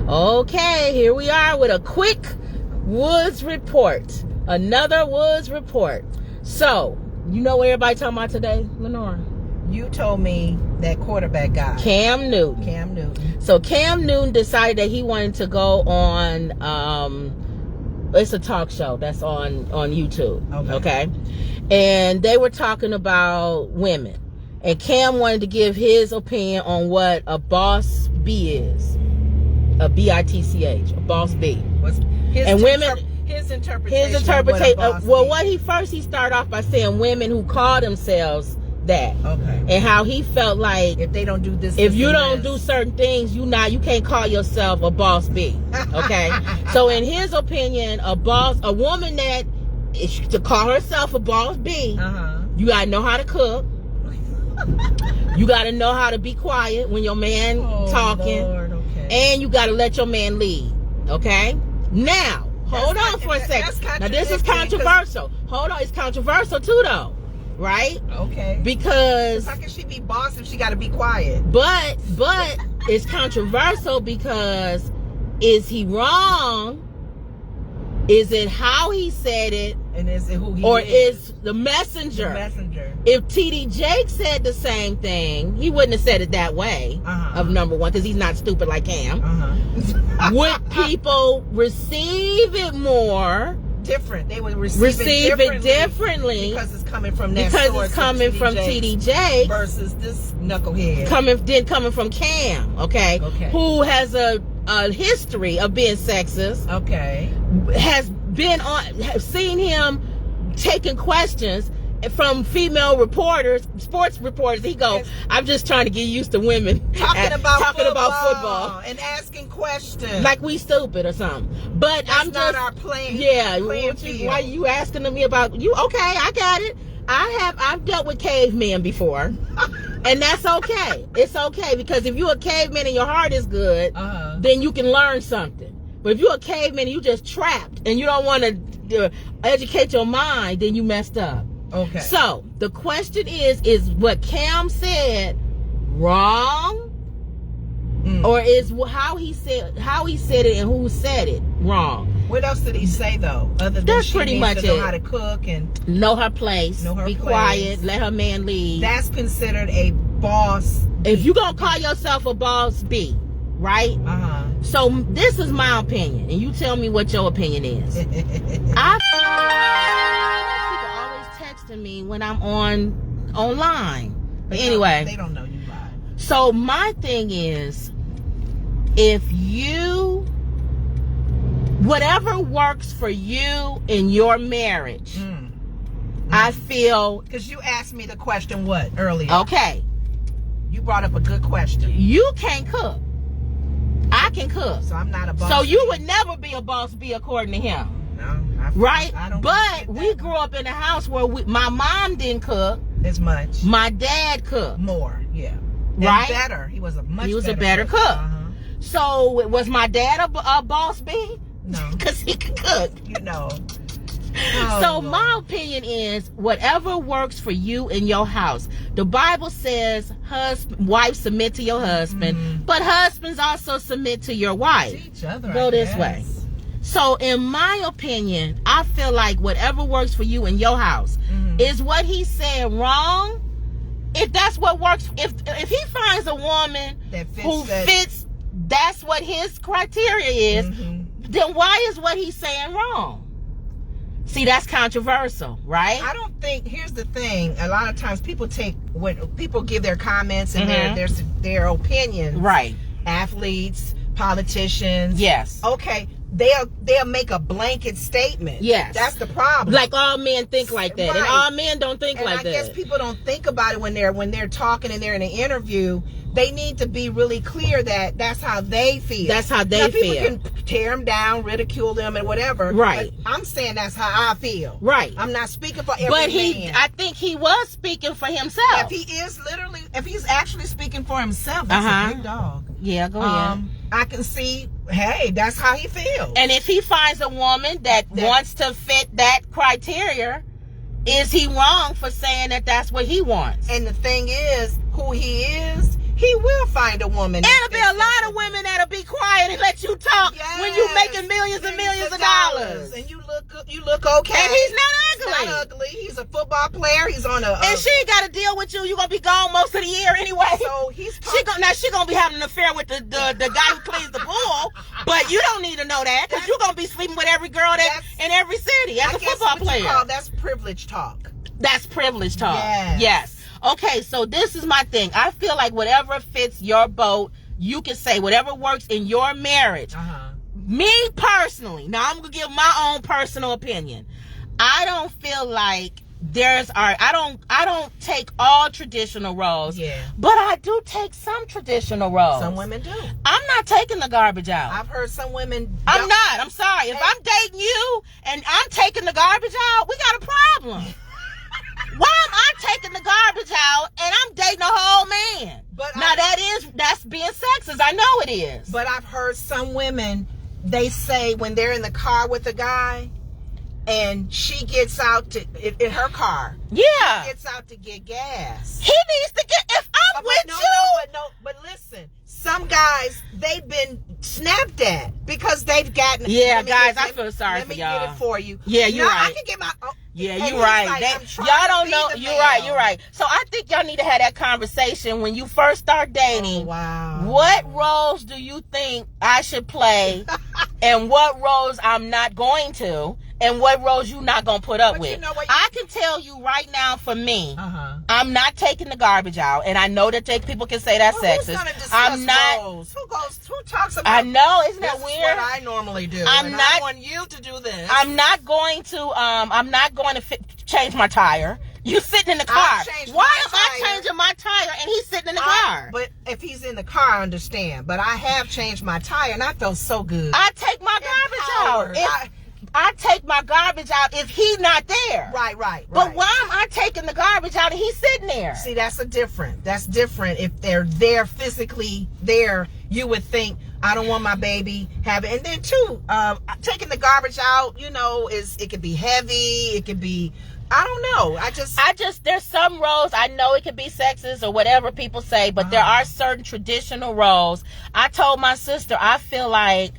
Okay, here we are with a quick Woods report. Another Woods report. So, you know what everybody talking about today, Lenore? You told me that quarterback guy. Cam Newton. So Cam Newton decided that he wanted to go on, it's a talk show that's on YouTube. Okay. And they were talking about women. And Cam wanted to give his opinion on what a boss B is. A B-I-T-C-H. A boss B. His interpretation. What he started off by saying women who call themselves that. Okay. And how he felt like if they don't do this, if you don't do certain things, you can't call yourself a boss B. Okay. So in his opinion, a woman that is to call herself a boss B, you gotta know how to cook. You gotta know how to be quiet when your man talking. Lord, okay. And you gotta let your man lead. Okay? Now, hold on for a second. Now this is controversial. Hold on, it's controversial too though. Right? Okay. Because how can she be boss if she got to be quiet? But it's controversial because is he wrong? Is it how he said it? And is it who he or is? Is the messenger? The messenger. If TD Jake said the same thing, he wouldn't have said it that way. Of number one, because he's not stupid like Cam. Would people receive it more? Different. They would receive it differently because it's coming from that source. Because it's coming from TD Jake versus this knucklehead coming from Cam. Okay. Who has a history of being sexist. Okay. Has seen him taking questions from female reporters, sports reporters. He goes, I'm just trying to get used to women talking about football and asking questions like we stupid or something. But that's I'm not just our playing. Yeah, why are you asking me about you? Okay, I got it. I've dealt with cavemen before, and that's okay. It's okay because if you're a caveman and your heart is good, then you can learn something. But if you're a caveman and you just trapped and you don't want to educate your mind, then you messed up. Okay. So the question is what Cam said wrong, or is how he said it and who said it wrong? What else did he say though? Other than that's pretty much know how to cook and know her place, be quiet, let her man lead. That's considered a boss. If you gonna call yourself a boss B, right? So this is my opinion, and you tell me what your opinion is. People always texting me when I'm online. But anyway, they don't know you live. So my thing is, if you whatever works for you in your marriage, I feel because you asked me the question what earlier. Okay. You brought up a good question. You can't cook. I can cook. So I'm not a boss. So you would never be a boss B according to him. No. Right? I don't but we grew up in a house where my mom didn't cook as much. My dad cooked. More, yeah. Right? And better. He was a better cook. So was my dad a boss B? No. Because he could cook. You know. So my opinion is whatever works for you in your house. The Bible says wife submit to your husband, but husbands also submit to your wife. To each other, go this way. So in my opinion, I feel like whatever works for you in your house is what he said wrong. If that's what works, if he finds a woman who fits, that's what his criteria is, then why is what he's saying wrong? See, that's controversial, right? I don't think, here's the thing, a lot of times people give their comments and their opinions. Right. Athletes, politicians. Yes. Okay, they'll make a blanket statement. Yes. That's the problem. Like all men think like that. Right. And all men don't think like that. I guess people don't think about it when they're talking and they're in an interview. They need to be really clear that that's how they feel. That's how they feel. People can tear them down, ridicule them, and whatever. Right. But I'm saying that's how I feel. Right. I'm not speaking for every man. I think he was speaking for himself. If he's actually speaking for himself, that's a big dog. Yeah, go ahead. I can see, hey, that's how he feels. And if he finds a woman that wants to fit that criteria, is he wrong for saying that that's what he wants? And the thing is, who he is, he will find a woman. It'll be a lot of women that'll be quiet and let you talk when you making millions and millions of dollars. And you look okay. And he's not ugly. He's not ugly. He's a football player. He's on a and she ain't got to deal with you. You gonna be gone most of the year anyway. So he's she gonna be having an affair with the guy who cleans the pool. But you don't need to know that because you're gonna be sleeping with every girl in every city as a football player. That's privilege talk. That's privilege talk. Yes. Okay, so this is my thing. I feel like whatever fits your boat, you can say whatever works in your marriage. Me personally, now I'm gonna give my own personal opinion. I don't feel like I don't take all traditional roles. But I do take some traditional roles. Some women do. I'm not taking the garbage out. I've heard some women. I'm not. I'm sorry. If I'm dating you and I'm taking the garbage out, we got a problem. Why am I taking the garbage out and I'm dating a whole man? That's being sexist. I know it is. But I've heard some women, they say when they're in the car with a guy and she gets out in her car. Yeah. She gets out to get gas. He needs to get, if I'm with you. But listen, some guys, they've been snapped at because they've gotten. Yeah, guys, I feel sorry for y'all. Let me get it for you. Yeah, you're right. I can get my. Yeah, you're right. Like, y'all don't know. You're right. So I think y'all need to have that conversation when you first start dating. Oh, wow. What roles do you think I should play, and what roles I'm not going to, and what roles you not gonna put up with? You know I can tell you right now, for me, I'm not taking the garbage out, and I know that people can say that's sexist. I'm not. Roles? Who talks about? I know, isn't that weird? This is what I normally do. I want you to do this. I'm not going to change my tire. You sitting in the car. Why am I changing my tire and he's sitting in the car? But if he's in the car, I understand. But I have changed my tire and I felt so good. I take my garbage out. I take my garbage out if he's not there. Right. But why am I taking the garbage out and he's sitting there? See, that's different. If they're there physically there, you would think, I don't want my baby having. And then too, taking the garbage out, it could be heavy. It could be, I don't know. I just there's some roles, I know it could be sexist or whatever people say, but there are certain traditional roles. I told my sister, I feel like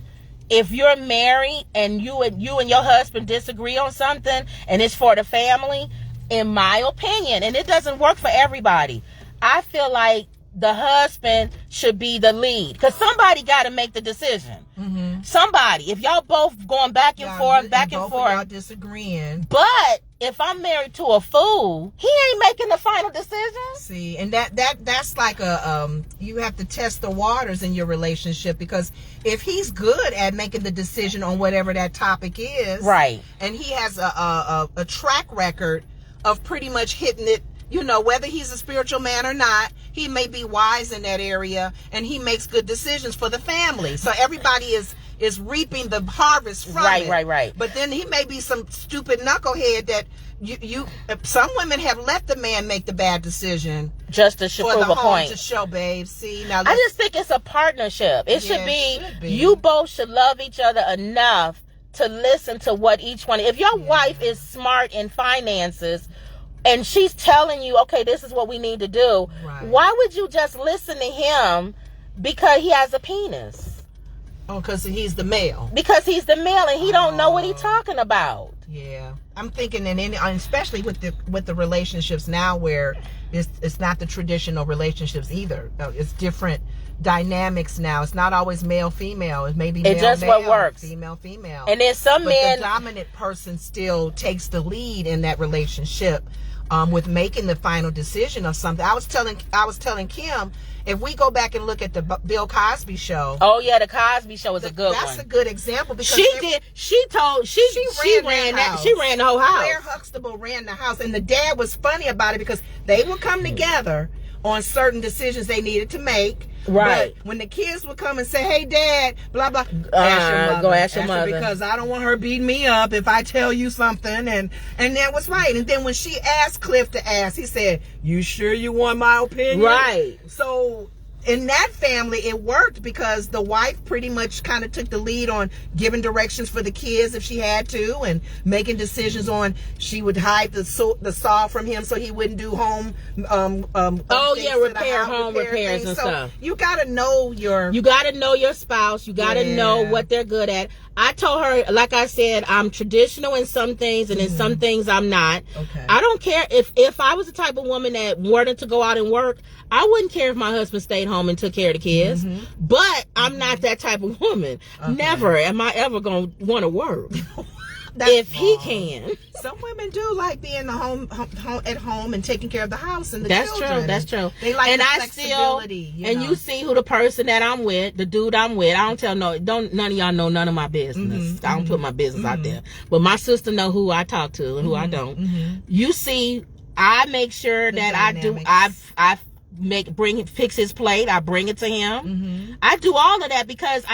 if you're married and you and your husband disagree on something and it's for the family, in my opinion, and it doesn't work for everybody, I feel like the husband should be the lead because somebody got to make the decision. Somebody. If y'all both going back and forth, y'all disagreeing. But if I'm married to a fool, he ain't making the final decision. See, and that's like you have to test the waters in your relationship, because if he's good at making the decision on whatever that topic is, right, and he has a track record of pretty much hitting it, whether he's a spiritual man or not, he may be wise in that area and he makes good decisions for the family. So everybody is reaping the harvest from it. Right. But then he may be some stupid knucklehead that some women have let the man make the bad decision just to prove a point. To show, babe. See, now I just think it's a partnership. It should be you both should love each other enough to listen to what each one. If your wife is smart in finances and she's telling you, okay, this is what we need to do, why would you just listen to him because he has a penis? Oh, because he's the male. Because he's the male and he don't know what he's talking about. Yeah, I'm thinking, and especially with the relationships now where it's not the traditional relationships either. It's different dynamics now. It's not always male female. It's maybe male, just male, what works. Female. And then some men, the dominant person still takes the lead in that relationship with making the final decision of something. I was telling Kim, if we go back and look at the Bill Cosby show. Oh yeah, the Cosby show is a good one. That's a good example because she ran the whole house. Claire Huxtable ran the house, and the dad was funny about it because they would come together on certain decisions they needed to make. Right. But when the kids would come and say, "Hey, Dad," blah blah, go ask your mother because I don't want her beating me up if I tell you something, and that was right. And then when she asked Cliff to ask, he said, "You sure you want my opinion?" Right. So in that family, it worked because the wife pretty much kind of took the lead on giving directions for the kids if she had to, and making decisions on, she would hide the saw from him so he wouldn't do home home repairs and so stuff. You gotta know your spouse. You gotta know what they're good at. I told her, like I said, I'm traditional in some things, and in some things I'm not. Okay. I don't care if I was the type of woman that wanted to go out and work. I wouldn't care if my husband stayed home and took care of the kids. But I'm not that type of woman. Okay. Never am I ever gonna want to work. If he can. Some women do like being the home at home and taking care of the house and the children. That's true. They like and the I flexibility. And you see who the person that I'm with, the dude I'm with. I don't tell none of y'all know none of my business. I don't put my business out there. But my sister know who I talk to and who I don't. You see, I make sure that I fix his plate. I bring it to him. I do all of that because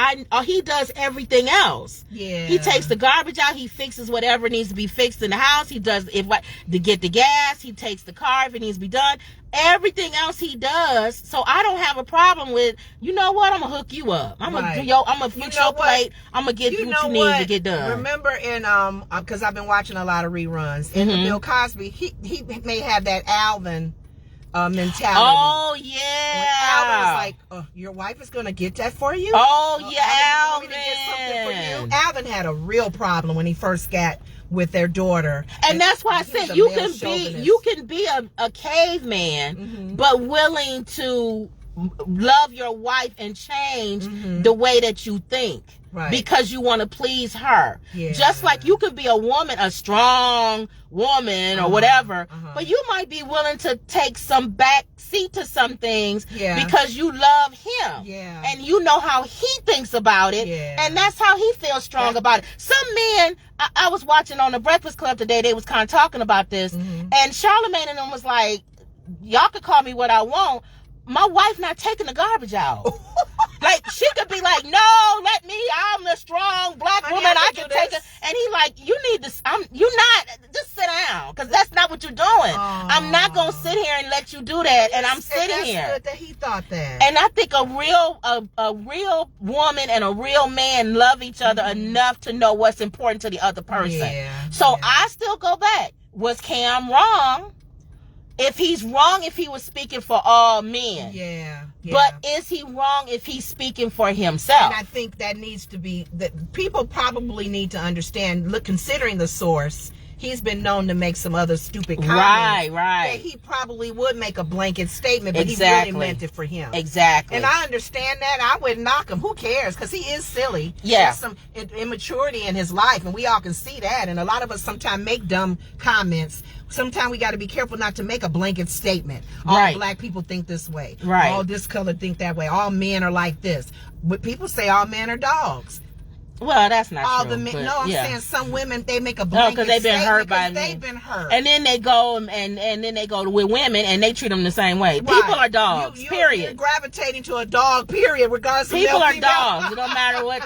he does everything else. Yeah. He takes the garbage out. He fixes whatever needs to be fixed in the house. He does to get the gas. He takes the car if it needs to be done. Everything else he does. So I don't have a problem with, you know what, I'm gonna hook you up. I'm gonna fix your plate. I'm gonna get you what you need to get done. Remember in because I've been watching a lot of reruns. In the Bill Cosby, he may have that Alvin mentality. Oh yeah. When Alvin was like, your wife is gonna get that for you. Alvin. To get something for you. Alvin had a real problem when he first got with their daughter, and that's why I said you can be a caveman, but willing to love your wife and change the way that you think. Right. Because you want to please her. Yeah. Just like you could be a woman, a strong woman or whatever, but you might be willing to take some back seat to some things because you love him. Yeah. And you know how he thinks about it. Yeah. And that's how he feels strong about it. Some men, I was watching on the Breakfast Club today, they was kind of talking about this, and Charlamagne and them was like, y'all could call me what I want. My wife not taking the garbage out. Like, she could be like, no, let me, I'm the strong black woman, I can take it. And he like, you need to, just sit down, because that's not what you're doing. I'm not going to sit here and let you do that, and I'm sitting here. That's good that he thought that. And I think a real woman and a real man love each other enough to know what's important to the other person. Yeah, so I still go back. Was Cam wrong? If he's wrong, if he was speaking for all men. Yeah. But is he wrong if he's speaking for himself? And I think that needs to be, that people probably need to understand, look, considering the source, he's been known to make some other stupid comments. Right. That he probably would make a blanket statement, but he really meant it for him. Exactly. And I understand that. I wouldn't knock him. Who cares? Because he is silly. Yeah. There's some immaturity in his life, and we all can see that. And a lot of us sometimes make dumb comments. Sometimes we got to be careful not to make a blanket statement. All black people think this way. Right. All this color think that way. All men are like this. But people say all men are dogs. Well, that's not all true. The men, no, I'm saying some women, they make a blanket because they've been hurt by men. They've been hurt. And then they go and then they go with women and they treat them the same way. Right. People are dogs, period. You're gravitating to a dog, period, regardless of people are dogs. It don't matter what,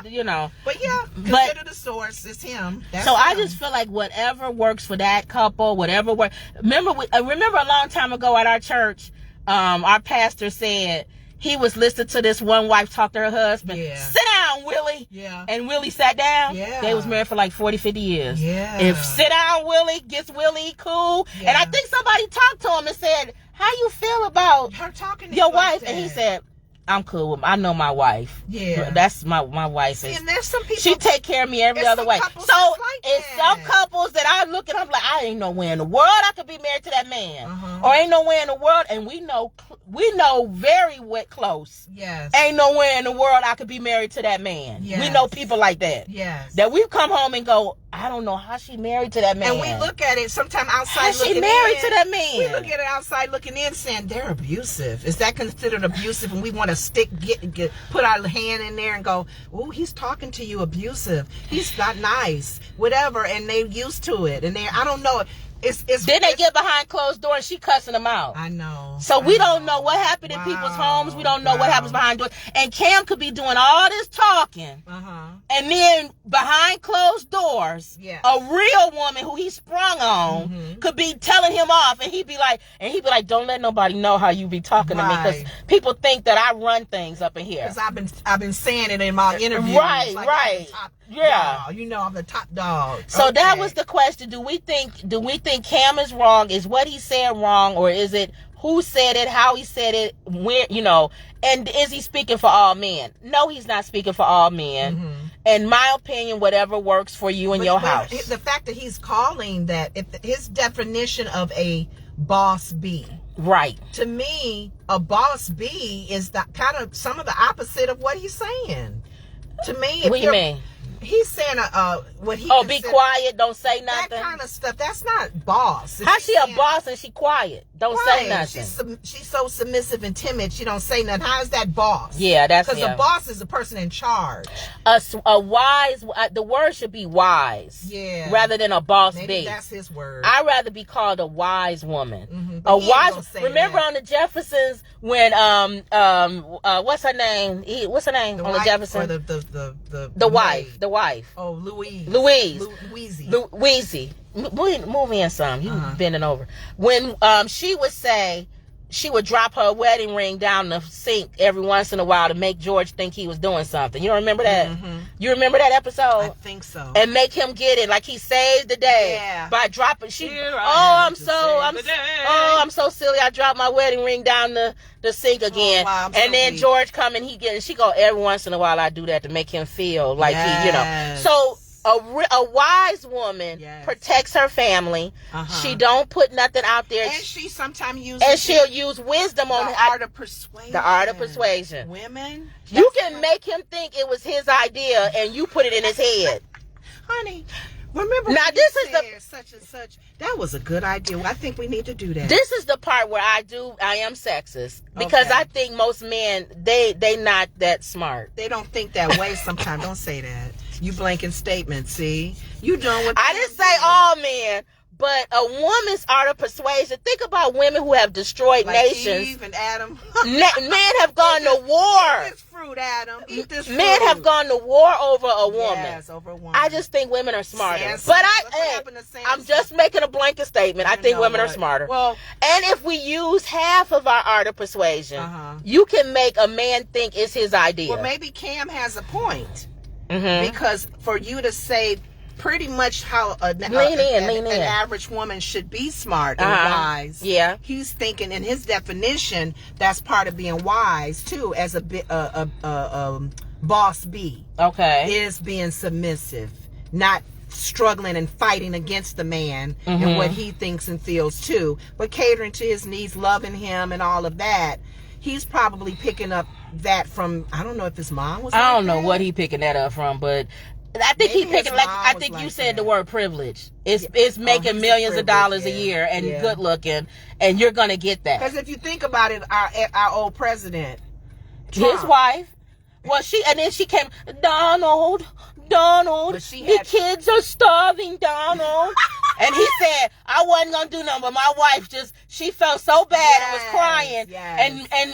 But consider the source. It's him. That's so him. I just feel like whatever works for that couple, whatever works. Remember a long time ago at our church, our pastor said, he was listening to this one wife talk to her husband. Yeah. Sit down, Willie. Yeah. And Willie sat down. Yeah. They was married for like 40, 50 years. Yeah. If sit down, Willie, gets Willie cool. Yeah. And I think somebody talked to him and said, how you feel about her talking to your wife? And he said, I'm cool with I know my wife. Yeah. That's my wife. And there's some people, she take care of me every other way. So it's some couples that I look at, I'm like, I ain't nowhere in the world I could be married to that man. Or ain't nowhere in the world, and we know very close. Yes. Ain't nowhere in the world I could be married to that man. Yes. We know people like that. Yes. That we come home and go, I don't know how she married to that man. And we look at it sometimes outside looking in. She married to that man. We look at it outside looking in saying, they're abusive. Is that considered abusive? And we want to put our hand in there and go, oh, he's talking to you abusive. He's not nice. Whatever. And they're used to it. And I don't know. Then they get behind closed doors and she cussing them out. I know. So we don't know what happened in people's homes. We don't know what happens behind doors. And Cam could be doing all this talking. And then behind closed doors, a real woman who he sprung on could be telling him off, and he'd be like, don't let nobody know how you be talking to me, because people think that I run things up in here. Because I've been saying it in my interviews. Right. You know, I'm the top dog. So that was the question. Do we think Cam is wrong? Is what he said wrong, or is it who said it, how he said it, where, and is he speaking for all men? No, he's not speaking for all men. In my opinion, whatever works for you and your house. The fact that he's calling that, his definition of a boss B. Right. To me, a boss B is kind of some of the opposite of what he's saying. To me, what do you mean? He's saying what he. Oh, be quiet, don't say nothing. That kind of stuff. That's not boss. How she a boss and she quiet? Don't say nothing. She's so submissive and timid. She don't say nothing. How is that boss? Yeah, that's because a boss is a person in charge. A wise. The word should be wise. Yeah. Rather than a boss. Maybe that's his word. I'd rather be called a wise woman. A wise. Remember on the Jeffersons when what's her name? What's her name on the Jeffersons? The wife. The wife. Oh, Louise. Louise. Move in some. You bending over. When she would say, she would drop her wedding ring down the sink every once in a while to make George think he was doing something. You don't remember that? You remember that episode? I think so. And make him get it like he saved the day by dropping. I'm so silly. I dropped my wedding ring down the sink again. Oh, wow, and then George come and she go, every once in a while I do that to make him feel like he. So a wise woman protects her family. She don't put nothing out there. And she sometimes uses. And she'll use wisdom on the art of persuasion. The art of persuasion. Women. You can make him think it was his idea, and you put it in his head. Honey, remember now this is such and such. That was a good idea. I think we need to do that. This is the part where I am sexist, because I think most men they not that smart. They don't think that way sometimes. Don't say that. You blanking statement, see? You doing what I didn't say all men, but a woman's art of persuasion. Think about women who have destroyed nations. Eve and Adam. Men have gone to war. Eat this fruit, Adam. Eat this fruit. Men have gone to war over a woman. Yes, over a woman. I just think women are smarter. But I'm just making a blanket statement. I think women are smarter. Well, and if we use half of our art of persuasion, you can make a man think it's his idea. Well, maybe Cam has a point. Because for you to say pretty much how an average woman should be smart and wise, he's thinking in his definition that's part of being wise too, as a boss B. Is being submissive, not struggling and fighting against the man and what he thinks and feels too, but catering to his needs, loving him and all of that. He's probably picking up that from, I don't know if his mom was. I don't know what he picking that up from, but I think he's picking I think you said the word privilege. It's making millions of dollars a year and good looking, and you're gonna get that. Because if you think about it, our old president, Trump, his wife. Well, then she came, Donald, the kids are starving, Donald. And he said, I wasn't going to do nothing, but my wife she felt so bad and was crying.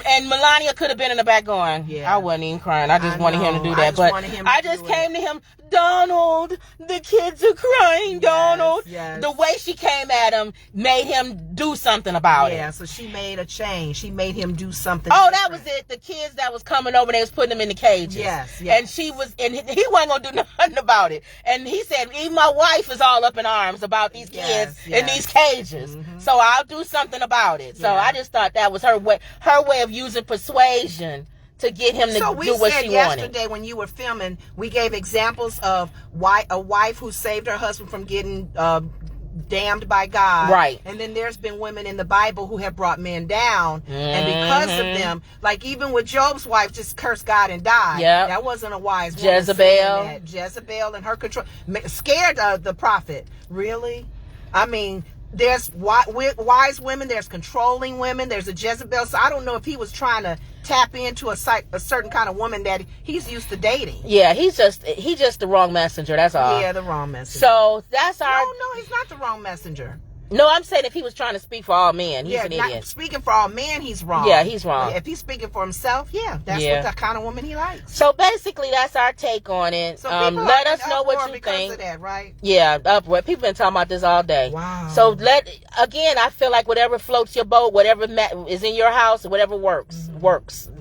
And Melania could have been in the back going, I wasn't even crying. I just wanted him to do that. But I just came to him, Donald, the kids are crying, Donald. The way she came at him made him do something about it. Yeah, so she made a change. She made him do something different. That was it. The kids that was coming over, they was putting them in the cages. Yes. And he wasn't going to do nothing about it. And he said, even my wife is all up in arms about these kids in these cages. So I'll do something about it. So I just thought that was her way of using persuasion to get him to do what she wanted. So we said yesterday when you were filming, we gave examples of a wife who saved her husband from getting damned by God. Right. And then there's been women in the Bible who have brought men down. And because of them, like even with Job's wife just cursed God and died. Yeah. That wasn't a wise woman. Jezebel and her control. Scared the prophet. Really? I mean, there's wise women, there's controlling women, there's a Jezebel. So I don't know if he was trying to tap into a certain kind of woman that he's used to dating. Yeah, he's just the wrong messenger. That's all. Yeah, the wrong messenger. So that's our. No, he's not the wrong messenger. No, I'm saying if he was trying to speak for all men, he's an not idiot. speaking for all men, he's wrong. Yeah, he's wrong. If he's speaking for himself, that's Yeah. what the kind of woman he likes. So basically, that's our take on it. So people let are us know what you because think. of that, right? Yeah, uproar. People been talking about this all day. Wow. So I feel like whatever floats your boat, whatever is in your house, whatever works.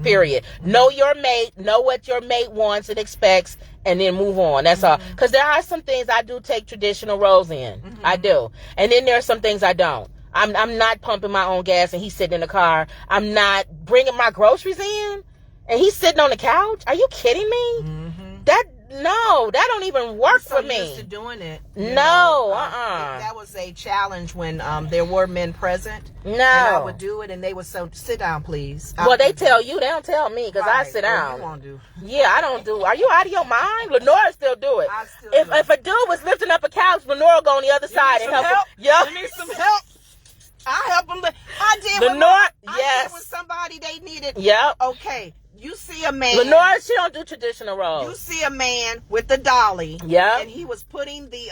Period. Know your mate. Know what your mate wants and expects, and then move on. That's all. Because there are some things I do take traditional roles in. I do, and then there are some things I don't. I'm not pumping my own gas and he's sitting in the car. I'm not bringing my groceries in and he's sitting on the couch. Are you kidding me? That don't even work for me. I'm used to doing it. That was a challenge when there were men present. No. And I would do it and they would say, sit down, please. Well, they tell you. They don't tell me because I sit down. You won't do. Yeah, I don't do. Are you out of your mind? Lenora still do it. I still do. If a dude was lifting up a couch, Lenora go on the other side and help him. Yeah. You need some help. I help them. I did. Lenora, I did with somebody they needed. Yep. Okay. You see a man. Lenora, she don't do traditional roles. You see a man with the dolly. Yep. And he was putting the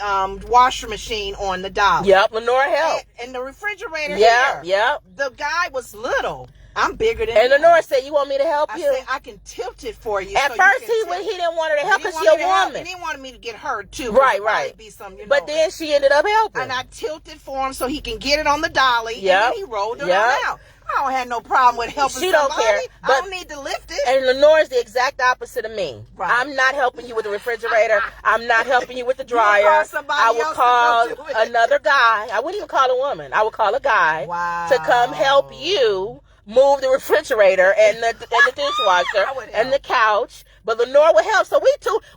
washer machine on the dolly. Yep. Lenora helped. And the refrigerator. Yep. Yep. The guy was little. I'm bigger than And him. Lenora said, "You want me to help you?" I said, "I can tilt it for you." At first, he didn't want her to help because she's a woman. He didn't want me to get hurt too. Right. Be some, but then she ended up helping. And I tilted for him so he can get it on the dolly. Yep. And then he rolled it on out. I don't have no problem with helping she somebody. Don't care. I don't need to lift it. And Lenore's the exact opposite of me. Right. I'm not helping you with the refrigerator. I'm not helping you with the dryer. I would call another guy. I wouldn't even call a woman. I would call a guy to come help you move the refrigerator and the dishwasher and the couch. But Lenore would help. So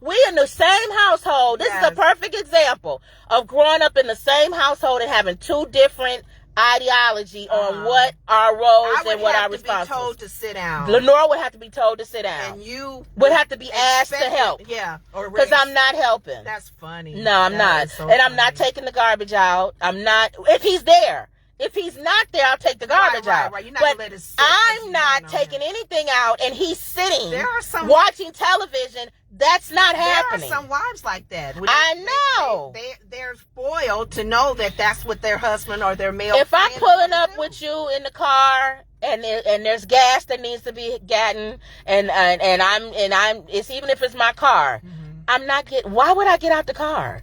we in the same household. This is a perfect example of growing up in the same household and having two different ideology on what our roles and what our responsibilities. I would have to be told to sit down. Lenore would have to be told to sit down. And you would have to be asked to help. Yeah. Because I'm not helping. That's funny. No, I'm not. And I'm not taking the garbage out. I'm not. If he's there. If he's not there, I'll take the garbage out. Right. You're not gonna let it sit. I'm not taking anything out, and he's sitting there are some watching television. That's not happening. There are some wives like that. I know. They're spoiled to know that that's what their husband or their male. If I'm pulling up with you in the car and there's gas that needs to be gotten, and I'm it's even if it's my car, I'm not getting. Why would I get out the car?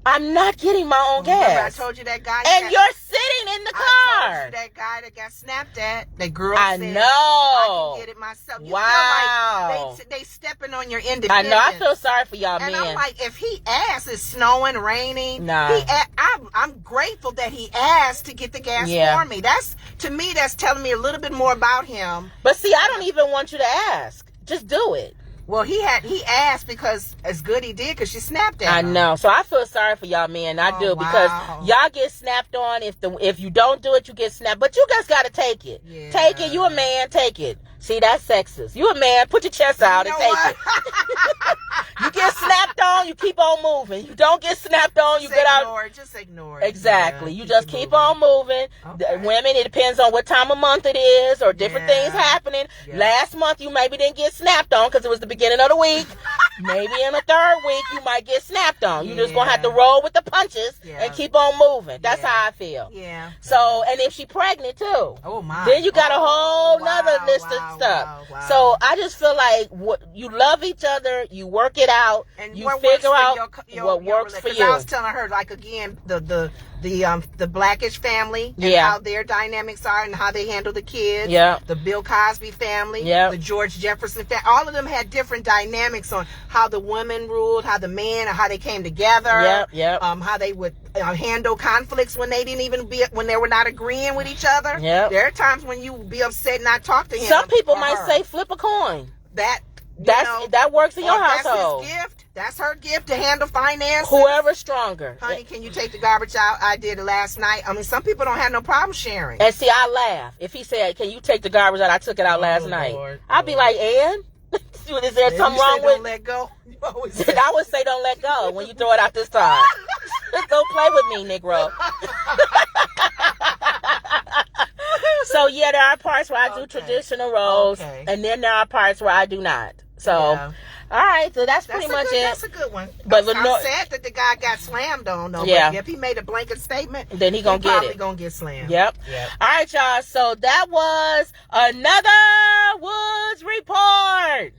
I'm not getting my own gas. Remember I told you that guy. And you're sitting in the car. I told you that guy that got snapped at. That girl said, know. I can get it myself. You wow. feel like they stepping on your independence. I know. I feel sorry for y'all men. And I'm like, if he asked, it's snowing, raining. Nah. I'm grateful that he asked to get the gas for me. To me, that's telling me a little bit more about him. But see, I don't even want you to ask. Just do it. Well, he asked because it's good he did because she snapped at him. I know. So I feel sorry for y'all men. I do because y'all get snapped on. If you don't do it, you get snapped. But you guys got to take it. Yeah. Take it. You a man. Take it. See, that's sexist. You a man. Put your chest out and take it. You get snapped on, you keep on moving. You don't get snapped on, you get out. Just ignore it. Exactly. You just keep on moving. Okay. Women, it depends on what time of month it is or different things happening. Yeah. Last month, you maybe didn't get snapped on because it was the beginning of the week. Maybe in the third week, you might get snapped on. You just going to have to roll with the punches and keep on moving. That's how I feel. Yeah. So, and if she pregnant too. Oh, my. Then you got a whole nother list of stuff. Wow. So, I just feel like you love each other, you work it out, and you figure out what works for you. I was telling her, like, again, the Blackish family and how their dynamics are and how they handle the kids. Yeah. The Bill Cosby family. Yeah. The George Jefferson family. All of them had different dynamics on how the women ruled, how the men, how they came together. How they would handle conflicts when they didn't even when they were not agreeing with each other. There are times when you be upset and not talk to him. Some people might say flip a coin. That works in your household. That's his gift. That's her gift to handle finances. Whoever's stronger. Honey, can you take the garbage out? I did it last night. I mean, some people don't have no problem sharing. And see, I laugh. If he said, can you take the garbage out? I took it out last night. I'd be like, and? Is there something wrong with it? Don't let go. I would say don't let go when you throw it out this time. Just don't play with me, Negro. So, there are parts where I do traditional roles, and then there are parts where I do not. So, All right, so that's pretty much it. That's a good one. But I'm sad that the guy got slammed on, though. Yeah. But if he made a blanket statement, then he gonna get it. Probably gonna get slammed. Yep. All right, y'all. So that was another Woods Report.